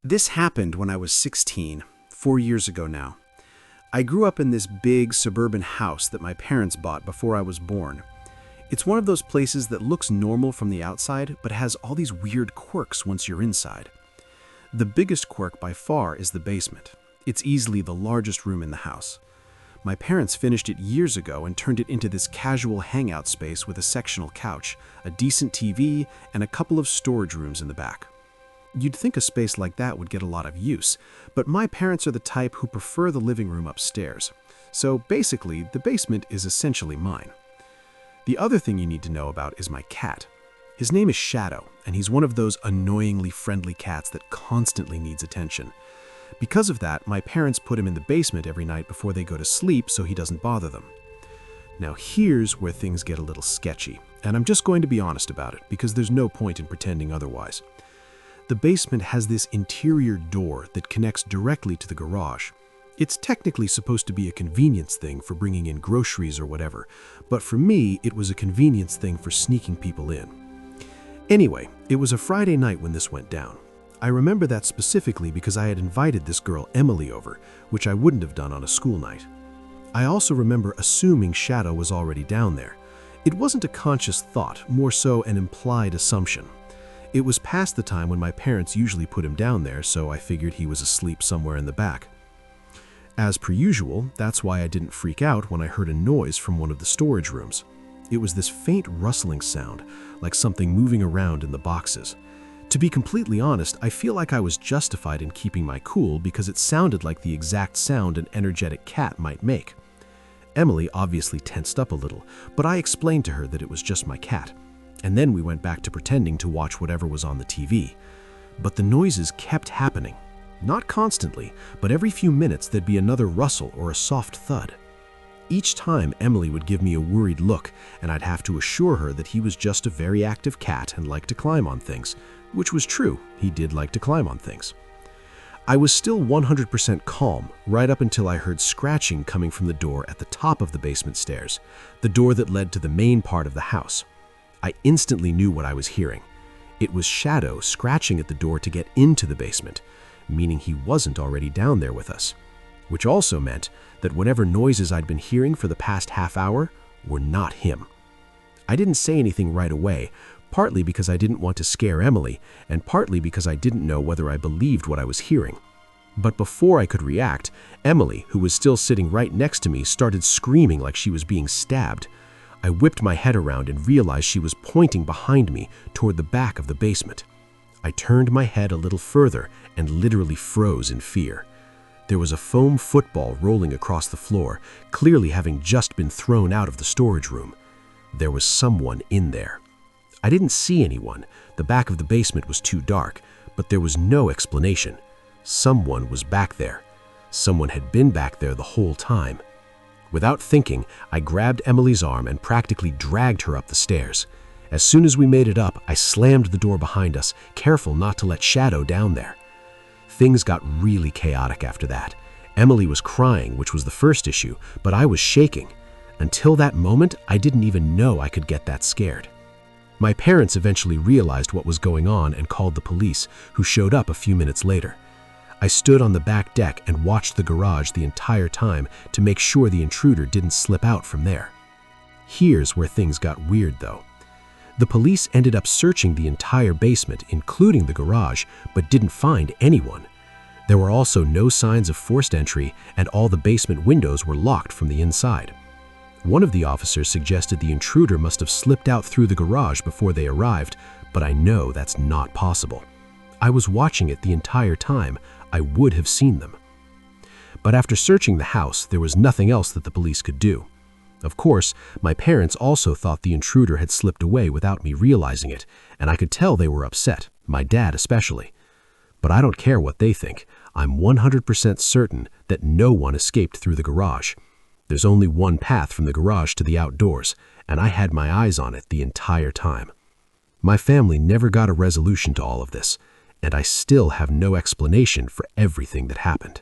This happened when I was 16, 4 years ago now. I grew up in this big suburban house that my parents bought before I was born. It's one of those places that looks normal from the outside, but has all these weird quirks once you're inside. The biggest quirk by far is the basement. It's easily the largest room in the house. My parents finished it years ago and turned it into this casual hangout space with a sectional couch, a decent TV, and a couple of storage rooms in the back. You'd think a space like that would get a lot of use, but my parents are the type who prefer the living room upstairs. So basically, the basement is essentially mine. The other thing you need to know about is my cat. His name is Shadow, and he's one of those annoyingly friendly cats that constantly needs attention. Because of that, my parents put him in the basement every night before they go to sleep so he doesn't bother them. Now here's where things get a little sketchy, and I'm just going to be honest about it because there's no point in pretending otherwise. The basement has this interior door that connects directly to the garage. It's technically supposed to be a convenience thing for bringing in groceries or whatever, but for me, it was a convenience thing for sneaking people in. Anyway, it was a Friday night when this went down. I remember that specifically because I had invited this girl Emily over, which I wouldn't have done on a school night. I also remember assuming Shadow was already down there. It wasn't a conscious thought, more so an implied assumption. It was past the time when my parents usually put him down there, so I figured he was asleep somewhere in the back. As per usual, that's why I didn't freak out when I heard a noise from one of the storage rooms. It was this faint rustling sound, like something moving around in the boxes. To be completely honest, I feel like I was justified in keeping my cool because it sounded like the exact sound an energetic cat might make. Emily obviously tensed up a little, but I explained to her that it was just my cat. And then we went back to pretending to watch whatever was on the TV. But the noises kept happening. Not constantly, but every few minutes there'd be another rustle or a soft thud. Each time Emily would give me a worried look, and I'd have to assure her that he was just a very active cat and liked to climb on things, which was true, he did like to climb on things. I was still 100% calm right up until I heard scratching coming from the door at the top of the basement stairs, the door that led to the main part of the house. I instantly knew what I was hearing. It was Shadow scratching at the door to get into the basement, meaning he wasn't already down there with us, which also meant that whatever noises I'd been hearing for the past half hour were not him. I didn't say anything right away, partly because I didn't want to scare Emily, and partly because I didn't know whether I believed what I was hearing. But before I could react, Emily, who was still sitting right next to me, started screaming like she was being stabbed. I whipped my head around and realized she was pointing behind me toward the back of the basement. I turned my head a little further and literally froze in fear. There was a foam football rolling across the floor, clearly having just been thrown out of the storage room. There was someone in there. I didn't see anyone. The back of the basement was too dark, but there was no explanation. Someone was back there. Someone had been back there the whole time. Without thinking, I grabbed Emily's arm and practically dragged her up the stairs. As soon as we made it up, I slammed the door behind us, careful not to let Shadow down there. Things got really chaotic after that. Emily was crying, which was the first issue, but I was shaking. Until that moment, I didn't even know I could get that scared. My parents eventually realized what was going on and called the police, who showed up a few minutes later. I stood on the back deck and watched the garage the entire time to make sure the intruder didn't slip out from there. Here's where things got weird, though. The police ended up searching the entire basement, including the garage, but didn't find anyone. There were also no signs of forced entry, and all the basement windows were locked from the inside. One of the officers suggested the intruder must have slipped out through the garage before they arrived, but I know that's not possible. I was watching it the entire time. I would have seen them. But after searching the house, there was nothing else that the police could do. Of course, my parents also thought the intruder had slipped away without me realizing it, and I could tell they were upset, my dad especially. But I don't care what they think. I'm 100% certain that no one escaped through the garage. There's only one path from the garage to the outdoors, and I had my eyes on it the entire time. My family never got a resolution to all of this, and I still have no explanation for everything that happened.